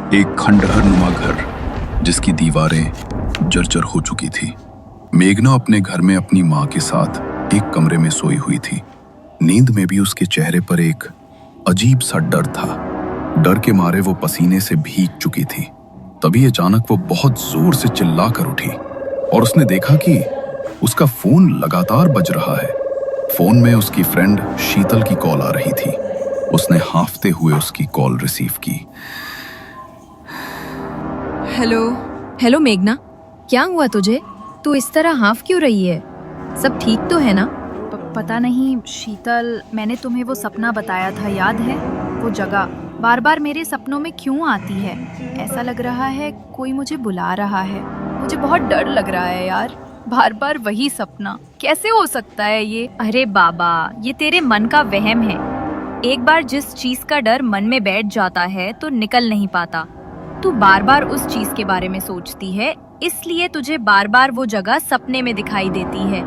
एक खंडहर नुमा घर जिसकी दीवारें जर्जर हो चुकी थी। मेघना अपने घर में अपनी माँ के साथ एक कमरे में सोई हुई थी। नींद में भी उसके चेहरे पर एक अजीब सा डर था। डर के मारे वो पसीने से भीग चुकी थी। तभी अचानक वो बहुत जोर से चिल्ला कर उठी और उसने देखा कि उसका फोन लगातार बज रहा है। फोन में उसकी फ्रेंड शीतल की कॉल आ रही थी। उसने हांफते हुए उसकी कॉल रिसीव की। हेलो मेघना, क्या हुआ तुझे? तू इस तरह हाफ क्यों रही है? सब ठीक तो है ना? पता नहीं शीतल, मैंने तुम्हें वो सपना बताया था, याद है? वो जगह बार बार मेरे सपनों में क्यों आती है? ऐसा लग रहा है कोई मुझे बुला रहा है। मुझे बहुत डर लग रहा है यार, बार बार वही सपना। कैसे हो सकता है ये? अरे बाबा, ये तेरे मन का वहम है। एक बार जिस चीज का डर मन में बैठ जाता है तो निकल नहीं पाता। तू बार बार उस चीज के बारे में सोचती है, इसलिए तुझे बार बार वो जगह सपने में दिखाई देती है।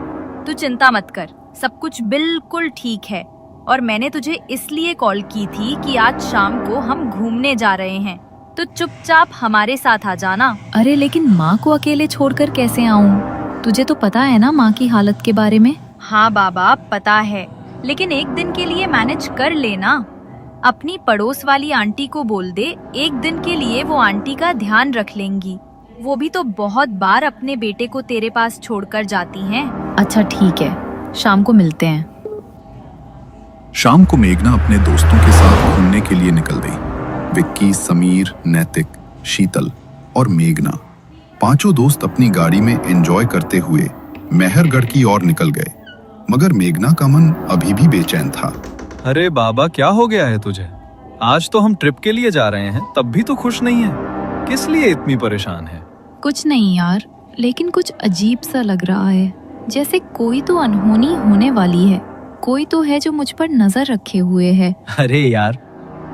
तू चिंता मत कर, सब कुछ बिल्कुल ठीक है। और मैंने तुझे इसलिए कॉल की थी कि आज शाम को हम घूमने जा रहे हैं, तो चुपचाप हमारे साथ आ जाना। अरे लेकिन माँ को अकेले छोड़कर कैसे आऊँ? तुझे तो पता है ना माँ की हालत के बारे में। हाँ बाबा, पता है, लेकिन एक दिन के लिए मैनेज कर लेना। अपनी पड़ोस वाली आंटी को बोल दे, एक दिन के लिए वो आंटी का ध्यान रख लेंगी। वो भी तो बहुत बार अपने बेटे को तेरे पास छोड़कर जाती हैं। अच्छा ठीक है, शाम को मिलते हैं। शाम को मेघना अपने दोस्तों के साथ घूमने के लिए निकल गई। विक्की, समीर, नैतिक, शीतल और मेघना पांचों दोस्त अपनी गाड़ी में एंजॉय करते हुए मेहरगढ़ की ओर निकल गए। मगर मेघना का मन अभी भी बेचैन था। अरे बाबा, क्या हो गया है तुझे? आज तो हम ट्रिप के लिए जा रहे हैं, तब भी तो खुश नहीं है। किस लिए इतनी परेशान है? कुछ नहीं यार, लेकिन कुछ अजीब सा लग रहा है, जैसे कोई तो अनहोनी होने वाली है। कोई तो है जो मुझ पर नजर रखे हुए है। अरे यार,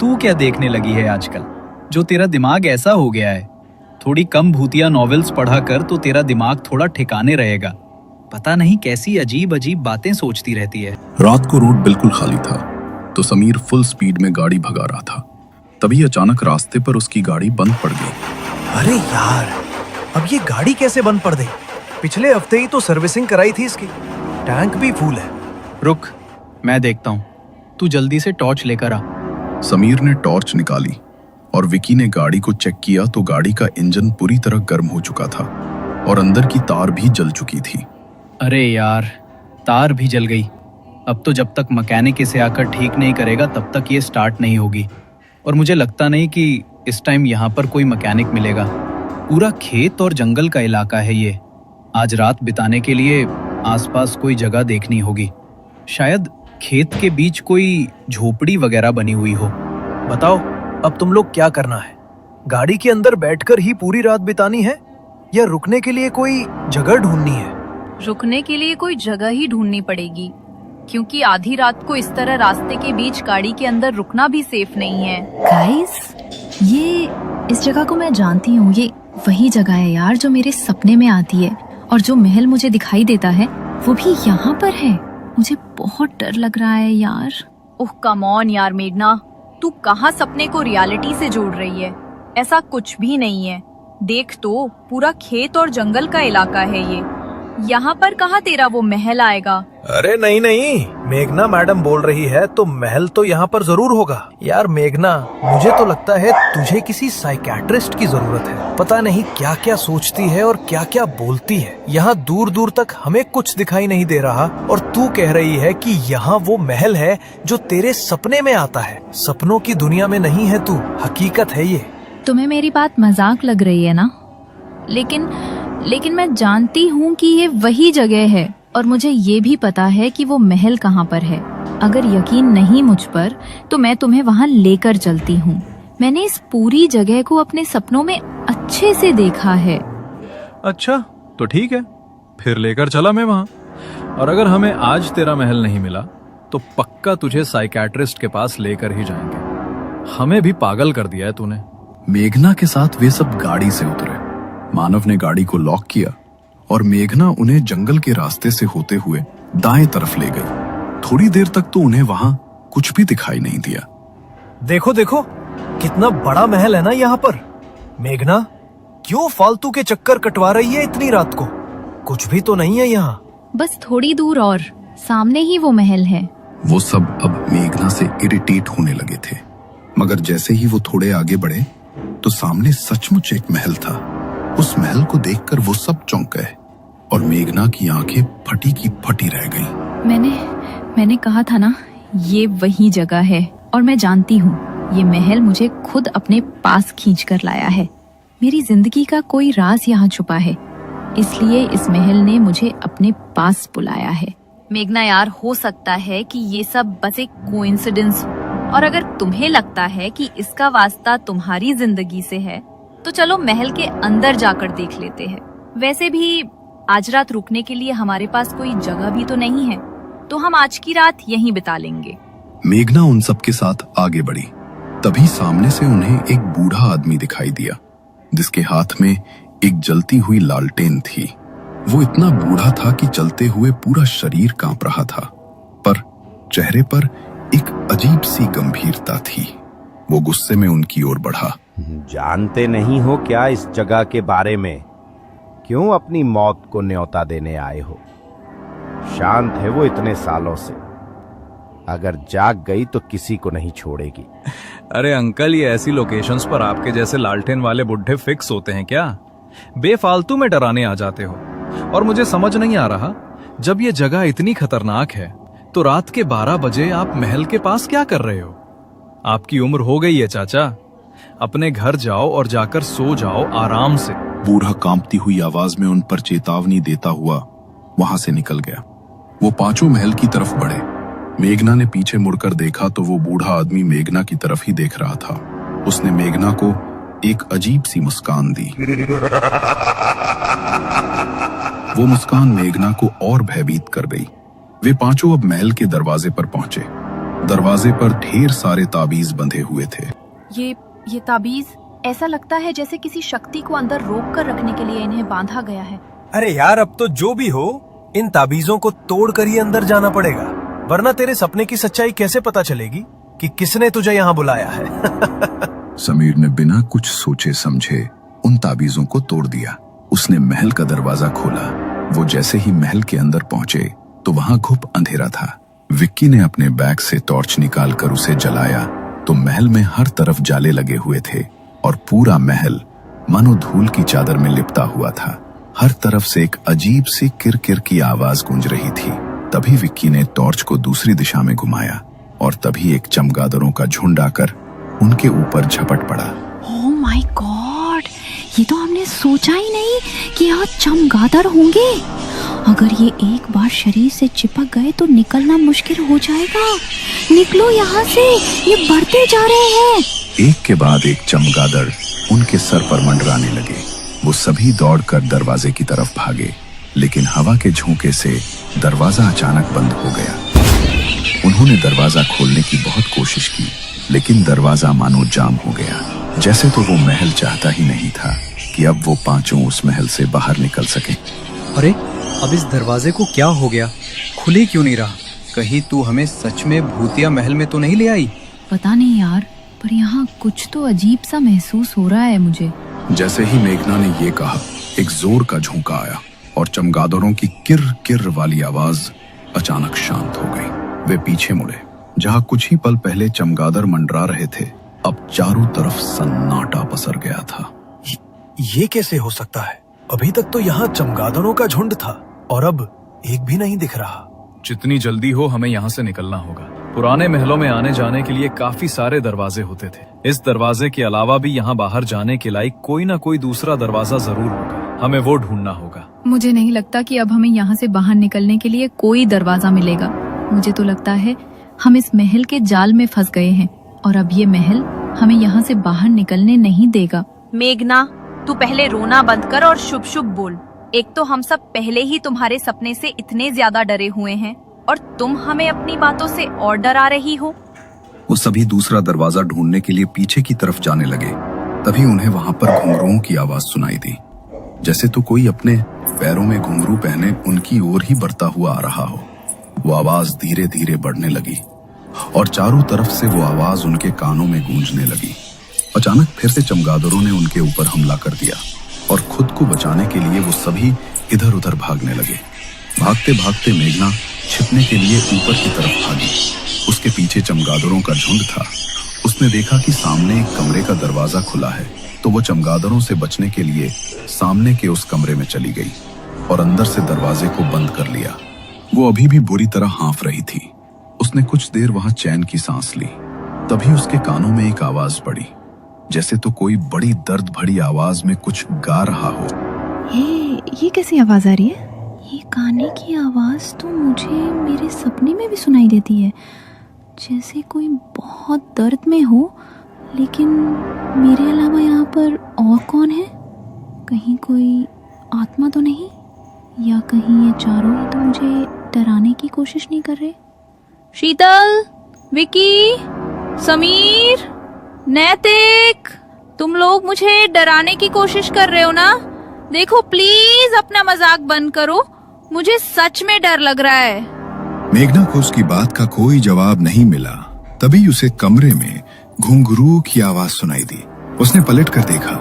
तू क्या देखने लगी है आजकल, जो तेरा दिमाग ऐसा हो गया है? थोड़ी कम भूतिया नॉवेल्स पढ़ा कर तो तेरा दिमाग थोड़ा ठिकाने रहेगा। पता नहीं कैसी अजीब अजीब बातें सोचती रहती है। रात को रोड बिल्कुल खाली था, तो समीर फुल स्पीड में गाड़ी भगा रहा था। तभी अचानक रास्ते पर उसकी गाड़ी बंद पड़ गई। अरे यार, अब ये गाड़ी कैसे बंद पड़ गई? पिछले हफ्ते ही तो सर्विसिंग कराई थी इसकी, टैंक भी फुल है। रुक, मैं देखता हूँ, तू जल्दी से टॉर्च लेकर आ। समीर ने टॉर्च निकाली और विकी ने गाड़ी को चेक किया तो गाड़ी का इंजन पूरी तरह गर्म हो चुका था और अंदर की तार भी जल चुकी थी। अरे यार, तार भी जल गई। अब तो जब तक मैकेनिक इसे आकर ठीक नहीं करेगा तब तक ये स्टार्ट नहीं होगी। और मुझे लगता नहीं कि इस टाइम यहाँ पर कोई मैकेनिक मिलेगा। पूरा खेत और जंगल का इलाका है ये। आज रात बिताने के लिए आसपास कोई जगह देखनी होगी। शायद खेत के बीच कोई झोपड़ी वगैरह बनी हुई हो। बताओ, अब तुम लोग क्या करना है? गाड़ी के अंदर बैठकर ही पूरी रात बितानी है या रुकने के लिए कोई जगह ढूंढनी है? रुकने के लिए कोई जगह ही ढूंढनी पड़ेगी, क्योंकि आधी रात को इस तरह रास्ते के बीच गाड़ी के अंदर रुकना भी सेफ नहीं है। गाइस, ये इस जगह को मैं जानती हूँ। ये वही जगह है यार जो मेरे सपने में आती है, और जो महल मुझे दिखाई देता है वो भी यहाँ पर है। मुझे बहुत डर लग रहा है यार। ओह कम ऑन यार मेघना, तू कहाँ सपने को रियलिटी से जोड़ रही है? ऐसा कुछ भी नहीं है। देख तो, पूरा खेत और जंगल का इलाका है ये। यहाँ पर कहाँ तेरा वो महल आएगा? अरे नहीं नहीं, मेघना मैडम बोल रही है तो महल तो यहाँ पर जरूर होगा। यार मेघना, मुझे तो लगता है तुझे किसी साइकियाट्रिस्ट की जरूरत है। पता नहीं क्या क्या सोचती है और क्या क्या बोलती है। यहाँ दूर दूर तक हमें कुछ दिखाई नहीं दे रहा और तू कह रही है कि यहाँ वो महल है जो तेरे सपने में आता है। सपनों की दुनिया में नहीं है तू, हकीकत है ये। तुम्हें मेरी बात मजाक लग रही है ना? लेकिन मैं जानती हूँ कि ये वही जगह है, और मुझे ये भी पता है कि वो महल कहाँ पर है। अगर यकीन नहीं मुझ पर तो मैं तुम्हें वहाँ लेकर चलती हूँ। मैंने इस पूरी जगह को अपने सपनों में अच्छे से देखा है। अच्छा तो ठीक है, फिर लेकर चला मैं वहाँ। और अगर हमें आज तेरा महल नहीं मिला तो पक्का तुझे साइकियाट्रिस्ट के पास लेकर ही जाएंगे। हमें भी पागल कर दिया है तूने। मेघना के साथ वे सब गाड़ी से उतरे। मानव ने गाड़ी को लॉक किया और मेघना उन्हें जंगल के रास्ते से होते हुए दाएं तरफ ले गई। थोड़ी देर तक तो उन्हें वहां कुछ भी दिखाई नहीं दिया। देखो देखो, कितना बड़ा महल है ना यहाँ पर। मेघना, क्यों फालतू के चक्कर कटवा रही है इतनी रात को? कुछ भी तो नहीं है यहाँ। बस थोड़ी दूर और सामने ही वो महल है। वो सब अब मेघना से इरिटेट होने लगे थे, मगर जैसे ही वो थोड़े आगे बढ़े तो सामने सचमुच एक महल था। उस महल को देखकर वो सब चौंक गए और मेघना की आंखें फटी की फटी रह गईं। मैंने कहा था ना, ये वही जगह है और मैं जानती हूँ ये महल मुझे खुद अपने पास खींच कर लाया है। मेरी जिंदगी का कोई राज यहाँ छुपा है, इसलिए इस महल ने मुझे अपने पास बुलाया है। मेघना यार, हो सकता है कि ये सब बस एक कोइंसिडेंस हो, और अगर तुम्हें लगता है कि इसका वास्ता तुम्हारी जिंदगी से है तो चलो महल के अंदर जाकर देख लेते हैं। वैसे भी आज रात रुकने के लिए हमारे पास कोई जगह भी तो नहीं है, तो हम आज की रात यहीं बिता लेंगे। मेघना उन सब के साथ आगे बढ़ी। तभी सामने से उन्हें एक बूढ़ा आदमी दिखाई दिया जिसके हाथ में एक जलती हुई लालटेन थी। वो इतना बूढ़ा था कि चलते हुए पूरा शरीर कांप रहा था, पर चेहरे पर एक अजीब सी गंभीरता थी। वो गुस्से में उनकी ओर बढ़ा। जानते नहीं हो क्या इस जगह के बारे में? क्यों अपनी मौत को न्योता देने आए हो? शांत है वो इतने सालों से, अगर जाग गई तो किसी को नहीं छोड़ेगी। अरे अंकल, ये ऐसी लोकेशंस पर आपके जैसे लालटेन वाले बुढ़े फिक्स होते हैं क्या? बेफालतू में डराने आ जाते हो। और मुझे समझ नहीं आ रहा, जब ये जगह इतनी खतरनाक है तो रात के 12 बजे आप महल के पास क्या कर रहे हो? आपकी उम्र हो गई है चाचा, अपने घर जाओ और जाकर सो जाओ आराम से। बूढ़ा कांपती हुई आवाज में उन पर चेतावनी देता हुआ वहां से निकल गया। वो पांचों महल की तरफ बढ़े। मेघना ने पीछे मुड़कर देखा तो वो बूढ़ा आदमी मेघना की तरफ ही देख रहा था। उसने मेघना को एक अजीब सी मुस्कान दी। वो मुस्कान मेघना को और भयभीत कर गई। वे पांचों अब महल के दरवाजे पर पहुंचे। दरवाजे पर ढेर सारे ताबीज बंधे हुए थे। ये ताबीज ऐसा लगता है जैसे किसी शक्ति को अंदर रोक कर रखने के लिए इन्हें बांधा गया है। अरे यार, अब तो जो भी हो, इन ताबीजों को तोड़ कर ही अंदर जाना पड़ेगा, वरना तेरे सपने की सच्चाई कैसे पता चलेगी कि किसने तुझे यहाँ बुलाया है। समीर ने बिना कुछ सोचे समझे उन ताबीजों को तोड़ दिया। उसने महल का दरवाजा खोला। वो जैसे ही महल के अंदर पहुंचे तो वहां घुप अंधेरा था। विक्की ने अपने बैग से टॉर्च निकालकर उसे जलाया तो महल में हर तरफ जाले लगे हुए थे और पूरा महल मानो धूल की चादर में लिपटा हुआ था। हर तरफ से एक अजीब सी किरकिर की आवाज गूंज रही थी। तभी विक्की ने टॉर्च को दूसरी दिशा में घुमाया और तभी एक चमगादड़ों का झुंड आकर उनके ऊपर झपट पड़ा। ओह माय गॉड, ये तो हमने सोचा ही नहीं कि यहाँ चमगादड़ होंगे। अगर ये एक बार शरीर से चिपक गए तो निकलना मुश्किल हो जाएगा। निकलो यहाँ से, ये बढ़ते जा रहे हैं। एक के बाद एक चमगादड़ उनके सर पर मंडराने लगे। वो सभी दौड़कर दरवाजे की तरफ भागे, लेकिन हवा के झोंके से दरवाजा अचानक बंद हो गया। उन्होंने दरवाजा खोलने की बहुत कोशिश की, लेकिन दरवाजा मानो जाम हो गया। जैसे तो वो महल चाहता ही नहीं था कि अब वो पांचों उस महल से बाहर निकल सके। अरे, अब इस दरवाजे को क्या हो गया? खुले क्यों नहीं रहा? कहीं तू हमें सच में भूतिया महल में तो नहीं ले आई? पता नहीं यार, पर यहाँ कुछ तो अजीब सा महसूस हो रहा है मुझे। जैसे ही मेघना ने ये कहा, एक जोर का झोंका आया और चमगादड़ों की किर किर वाली आवाज अचानक शांत हो गई। वे पीछे मुड़े। जहाँ कुछ ही पल पहले चमगादड़ मंडरा रहे थे, अब चारों तरफ सन्नाटा पसर गया था। ये कैसे हो सकता है? अभी तक तो यहाँ चमगादड़ों का झुंड था और अब एक भी नहीं दिख रहा। जितनी जल्दी हो हमें यहाँ से निकलना होगा। पुराने महलों में आने जाने के लिए काफी सारे दरवाजे होते थे। इस दरवाजे के अलावा भी यहाँ बाहर जाने के लायक कोई ना कोई दूसरा दरवाजा जरूर होगा। हमें वो ढूंढना होगा। मुझे नहीं लगता कि अब हमें यहाँ से बाहर निकलने के लिए कोई दरवाजा मिलेगा। मुझे तो लगता है हम इस महल के जाल में फंस गए हैं और अब ये महल हमें यहाँ से बाहर निकलने नहीं देगा। मेघना, तू पहले रोना बंद कर और शुभ शुभ बोल। एक तो हम सब पहले ही तुम्हारे सपने से इतने ज्यादा डरे हुए हैं और तुम हमें अपनी बातों से और डरा रही हो। वो सभी दूसरा दरवाजा ढूंढने के लिए पीछे की तरफ जाने लगे। तभी उन्हें वहां पर घुंघरुओं की आवाज सुनाई दी, जैसे तो कोई अपने पैरों में घुंघरू पहने उनकी ओर ही बढ़ता हुआ आ रहा हो। वो आवाज धीरे धीरे बढ़ने लगी और चारों तरफ से वो आवाज उनके कानों में गूंजने लगी। अचानक फिर से चमगादड़ों ने उनके ऊपर हमला कर दिया और खुद को बचाने के लिए वो सभी इधर उधर भागने लगे। भागते भागते मेघना छिपने के लिए ऊपर की तरफ भागी। उसके पीछे चमगादड़ों का झुंड था। उसने देखा कि सामने एक कमरे का दरवाजा खुला है, तो वो चमगादड़ों से बचने के लिए सामने के उस कमरे में चली गई और अंदर से दरवाजे को बंद कर लिया। वो अभी भी बुरी तरह हाँफ रही थी। उसने कुछ देर वहां चैन की सांस ली। तभी उसके कानों में एक आवाज पड़ी, जैसे तो कोई बड़ी दर्द भरी आवाज में कुछ गा रहा हो। ये कैसी आवाज आ रही है? ये गाने की आवाज तो मुझे मेरे सपने में भी सुनाई देती है, जैसे कोई बहुत दर्द में हो। लेकिन मेरे अलावा यहाँ पर और कौन है? कहीं कोई आत्मा तो नहीं? या कहीं ये चारों ही तो मुझे डराने की कोशिश नहीं कर रहे? शीतल, विकी, समीर, नैतिक, तुम लोग मुझे डराने की कोशिश कर रहे हो ना? देखो प्लीज अपना मजाक बंद करो, मुझे सच में डर लग रहा है। मेघना को उसकी बात का कोई जवाब नहीं मिला। तभी उसे कमरे में घुंघरू की आवाज सुनाई दी। उसने पलट कर देखा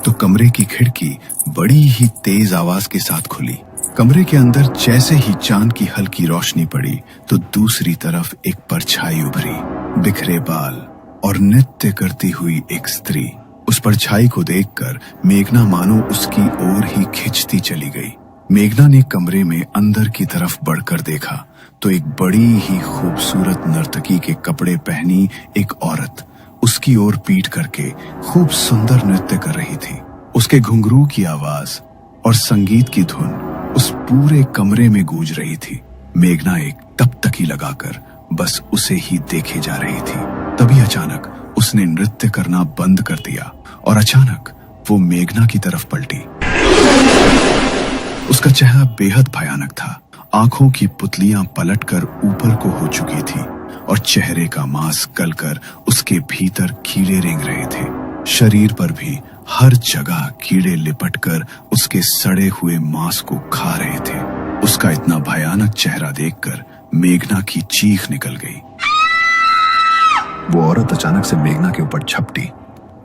तो कमरे की खिड़की बड़ी ही तेज आवाज के साथ खुली। कमरे के अंदर जैसे ही चांद की हल्की रोशनी पड़ी तो दूसरी तरफ एक परछाई उभरी, बिखरे बाल और नृत्य करती हुई एक स्त्री। उस परछाई को देखकर मेघना मानो उसकी ओर ही खिंचती चली गई। मेघना ने कमरे में अंदर की तरफ बढ़कर देखा तो एक बड़ी ही खूबसूरत नर्तकी के कपड़े पहनी एक औरत उसकी ओर पीठ करके खूब सुंदर नृत्य कर रही थी। उसके घुंघरू की आवाज और संगीत की धुन उस पूरे कमरे में गूंज रही थी। मेघना एक टकटकी लगाकर बस उसे ही देखे जा रही थी। तभी अचानक उसने नृत्य करना बंद कर दिया और अचानक वो मेघना की तरफ पलटी। उसका चेहरा बेहद भयानक था। आंखों की पुतलियां पलटकर ऊपर को हो चुकी थी और चेहरे का मांस गलकर उसके भीतर कीड़े रेंग रहे थे। शरीर पर भी हर जगह कीड़े लिपटकर उसके सड़े हुए मांस को खा रहे थे। उसका इतना भयानक चेहरा देखकर मेघना की चीख निकल गई। वो औरत अचानक से मेघना के ऊपर झपटी,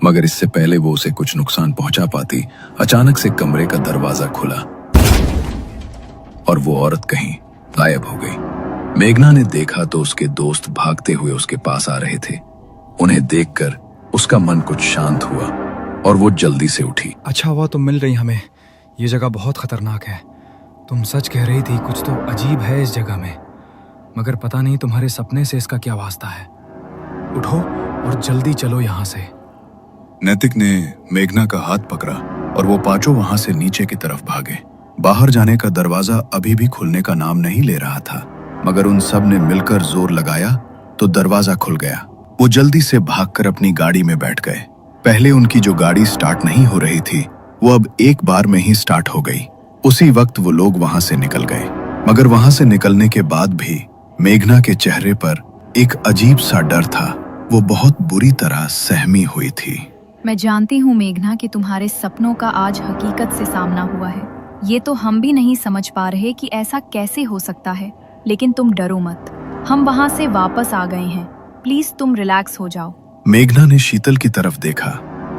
मगर इससे पहले वो उसे कुछ नुकसान पहुंचा पाती, अचानक से कमरे का दरवाजा खुला और वो औरत कहीं गायब हो गई। मेघना ने देखा तो उसके दोस्त भागते हुए उसके पास आ रहे थे। उन्हें देखकर उसका मन कुछ शांत हुआ और वो जल्दी से उठी। अच्छा हुआ तुम मिल रही हमें, ये जगह बहुत खतरनाक है। तुम सच कह रही थी, कुछ तो अजीब है इस जगह में, मगर पता नहीं तुम्हारे सपने से इसका क्या वास्ता है। उठो और जल्दी चलो यहाँ से। नैतिक ने मेघना का हाथ पकड़ा और वो पांचों वहां से नीचे की तरफ भागे। बाहर जाने का दरवाजा अभी भी खुलने का नाम नहीं ले रहा था, मगर उन सब ने मिलकर जोर लगाया तो दरवाजा खुल गया। वो जल्दी से भागकर अपनी गाड़ी में बैठ गए। पहले उनकी जो गाड़ी स्टार्ट नहीं हो रही थी वो अब एक बार में ही स्टार्ट हो गई। उसी वक्त वो लोग वहां से निकल गए, मगर वहां से निकलने के बाद भी मेघना के चेहरे पर एक अजीब सा डर था। वो बहुत बुरी तरह सहमी हुई थी। मैं जानती हूँ मेघना कि तुम्हारे सपनों का आज हकीकत से सामना हुआ है। ये तो हम भी नहीं समझ पा रहे कि ऐसा कैसे हो सकता है, लेकिन तुम डरो मत, हम वहाँ से वापस आ गए हैं। प्लीज तुम रिलैक्स हो जाओ। मेघना ने शीतल की तरफ देखा,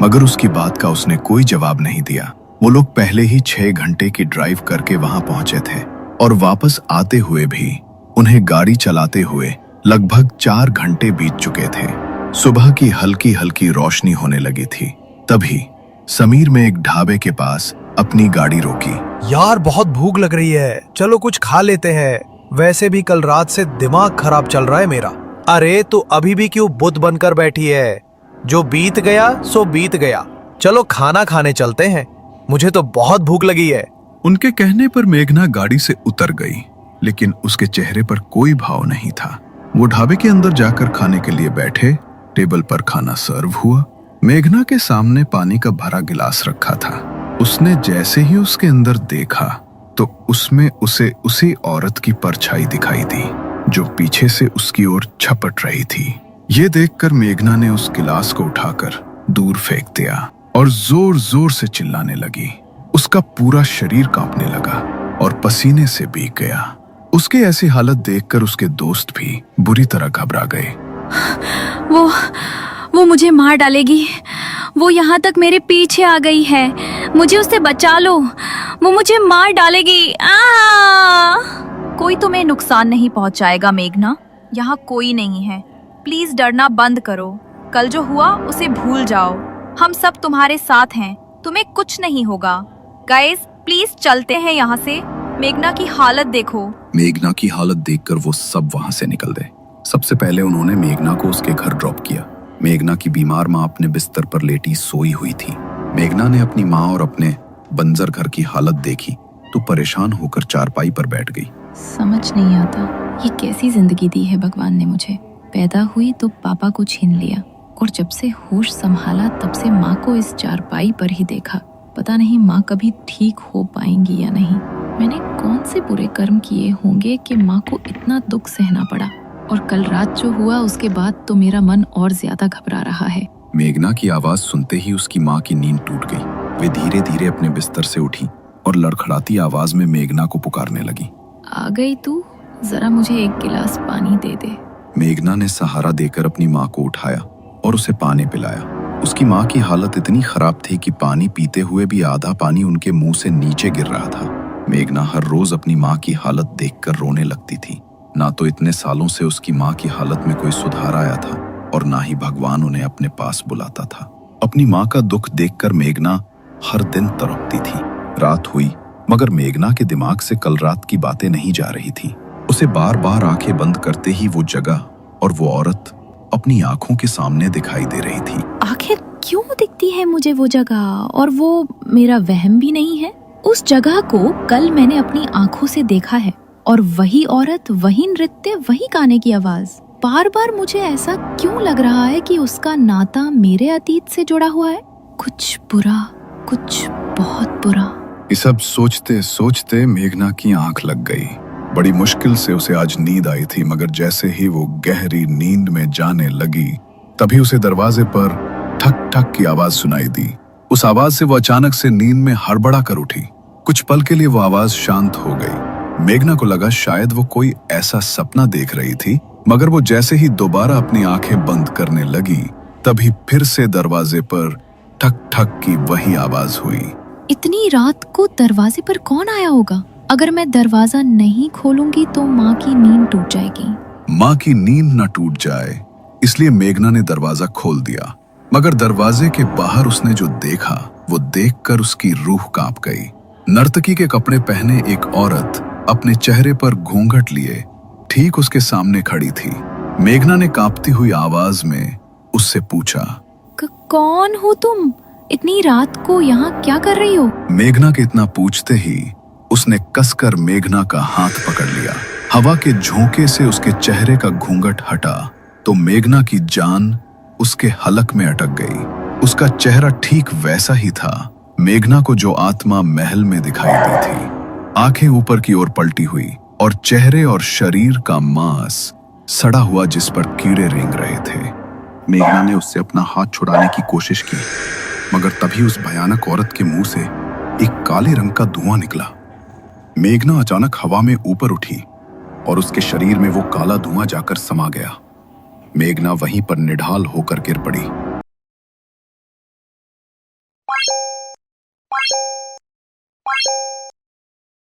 मगर उसकी बात का उसने कोई जवाब नहीं दिया। वो लोग पहले ही 6 घंटे की ड्राइव करके वहां पहुंचे थे और वापस आते हुए भी उन्हें गाड़ी चलाते हुए लगभग 4 घंटे बीत चुके थे। सुबह की हल्की हल्की रोशनी होने लगी थी। तभी समीर में एक ढाबे के पास अपनी गाड़ी रोकी। यार बहुत भूख लग रही है, चलो कुछ खा लेते हैं। वैसे भी कल रात से दिमाग खराब चल रहा है मेरा। अरे तो अभी भी क्यों बुत बनकर बैठी है? जो बीत गया सो बीत गया, चलो खाना खाने चलते हैं, मुझे तो बहुत भूख लगी है। उनके कहने पर मेघना गाड़ी से उतर गई, लेकिन उसके चेहरे पर कोई भाव नहीं था। वो ढाबे के अंदर जाकर खाने के लिए बैठे। टेबल पर खाना सर्व हुआ। मेघना के सामने पानी का भरा गिलास रखा था। उसने जैसे ही उसके अंदर देखा तो उसमें उसे उसी औरत की परछाई दिखाई दी जो पीछे से उसकी ओर झपट रही थी। ये देखकर मेघना ने उस गिलास को उठाकर दूर फेंक दिया और जोर जोर से चिल्लाने लगी। उसका पूरा शरीर कांपने लगा और पसीने से भीग गया। उसके ऐसी हालत देखकर उसके दोस्त भी बुरी तरह घबरा गए। वो मुझे मार डालेगी, वो यहाँ तक मेरे पीछे आ गई है। मुझे उससे बचा लो, वो मुझे मार डालेगी। कोई तुम्हें नुकसान नहीं पहुंचाएगा मेघना, यहाँ कोई नहीं है। प्लीज डरना बंद करो। कल जो हुआ उसे भूल जाओ। हम सब तुम्हारे साथ हैं, तुम्हें कुछ नहीं होगा। गाइस प्लीज चलते हैं यहाँ से। मेघना की हालत देखो। मेघना की हालत देखकर वो सब वहां से निकल गए। सबसे पहले उन्होंने मेघना को उसके घर ड्रॉप किया। मेघना की बीमार माँ अपने बिस्तर पर लेटी सोई हुई थी। मेघना ने अपनी माँ और अपने बंजर घर की हालत देखी तो परेशान होकर चारपाई पर बैठ गई। समझ नहीं आता ये कैसी जिंदगी दी है भगवान ने मुझे। पैदा हुई तो पापा को छीन लिया और जब से होश संभाला तब से माँ को इस चारपाई पर ही देखा। पता नहीं माँ कभी ठीक हो पाएंगी या नहीं। मैंने कौन से बुरे कर्म किए होंगे कि माँ को इतना दुख सहना पड़ा। और कल रात जो हुआ उसके बाद तो मेरा मन और ज्यादा घबरा रहा है। मेघना की आवाज सुनते ही उसकी माँ की नींद टूट गई। वे धीरे धीरे अपने बिस्तर से उठी और लड़खड़ाती आवाज में मेघना को पुकारने लगी। आ गई तू, जरा मुझे एक गिलास पानी दे दे। मेघना ने सहारा देकर अपनी माँ को उठाया और उसे पानी पिलाया। उसकी माँ की हालत इतनी खराब थी कि पानी पीते हुए भी आधा पानी उनके मुंह से नीचे गिर रहा था। मेघना हर रोज अपनी माँ की हालत देखकर रोने लगती थी। ना तो इतने सालों से उसकी माँ की हालत में कोई सुधार आया था और ना ही भगवान उन्हें अपने पास बुलाता था। अपनी माँ का दुख देखकर मेघना हर दिन तड़पती थी। रात हुई मगर मेघना के दिमाग से कल रात की बातें नहीं जा रही थी। उसे बार बार आंखें बंद करते ही वो जगह और वो औरत अपनी आंखों के सामने दिखाई दे रही थी। आखिर क्यों दिखती है मुझे वो जगह, और वो मेरा वहम भी नहीं है। उस जगह को कल मैंने अपनी आंखों से देखा है और वही औरत, वही नृत्य, वही गाने की आवाज। बार बार मुझे ऐसा क्यों लग रहा है कि उसका नाता मेरे अतीत से जुड़ा हुआ है। कुछ बुरा, कुछ बहुत बुरा। ये सब सोचते सोचते मेघना की आंख लग गई। बड़ी मुश्किल से उसे आज नींद आई थी मगर जैसे ही वो गहरी नींद में जाने लगी तभी उसे दरवाजे पर ठक ठक की आवाज सुनाई दी। उस आवाज से वो अचानक से नींद में हड़बड़ा कर उठी। कुछ पल के लिए वो आवाज शांत हो गई। मेघना को लगा शायद वो कोई ऐसा सपना देख रही थी मगर वो जैसे ही दोबारा अपनी आंखें बंद करने लगी तभी फिर से दरवाजे पर ठक ठक की वही आवाज हुई। इतनी रात को दरवाजे पर कौन आया होगा? अगर मैं दरवाजा नहीं खोलूंगी तो माँ की नींद टूट जाएगी। माँ की नींद न टूट जाए इसलिए मेघना ने दरवाजा खोल दिया मगर दरवाजे के बाहर उसने जो देखा वो देखकर उसकी रूह कांप गई। नर्तकी के कपड़े पहने एक औरत अपने चेहरे पर घूंघट लिए ठीक उसके सामने खड़ी थी। मेघना ने कांपती हुई आवाज में उससे पूछा, कौन हो तुम? इतनी रात को यहाँ क्या कर रही हो? मेघना के इतना पूछते ही उसने कसकर मेघना का हाथ पकड़ लिया। हवा के झोंके से उसके चेहरे का घूंघट हटा तो मेघना की जान उसके हलक में अटक गई। उसका चेहरा ठीक वैसा ही था मेघना को जो आत्मा महल में दिखाई दी थी। आंखें ऊपर की ओर पलटी हुई और चेहरे और शरीर का मांस सड़ा हुआ जिस पर कीड़े रेंग रहे थे। मेघना ने उससे अपना हाथ छुड़ाने की कोशिश की मगर तभी उस भयानक औरत के मुंह से एक काले रंग का धुआं निकला। मेघना अचानक हवा में ऊपर उठी और उसके शरीर में वो काला धुआं जाकर समा गया। मेघना वहीं पर निढाल होकर गिर पड़ी।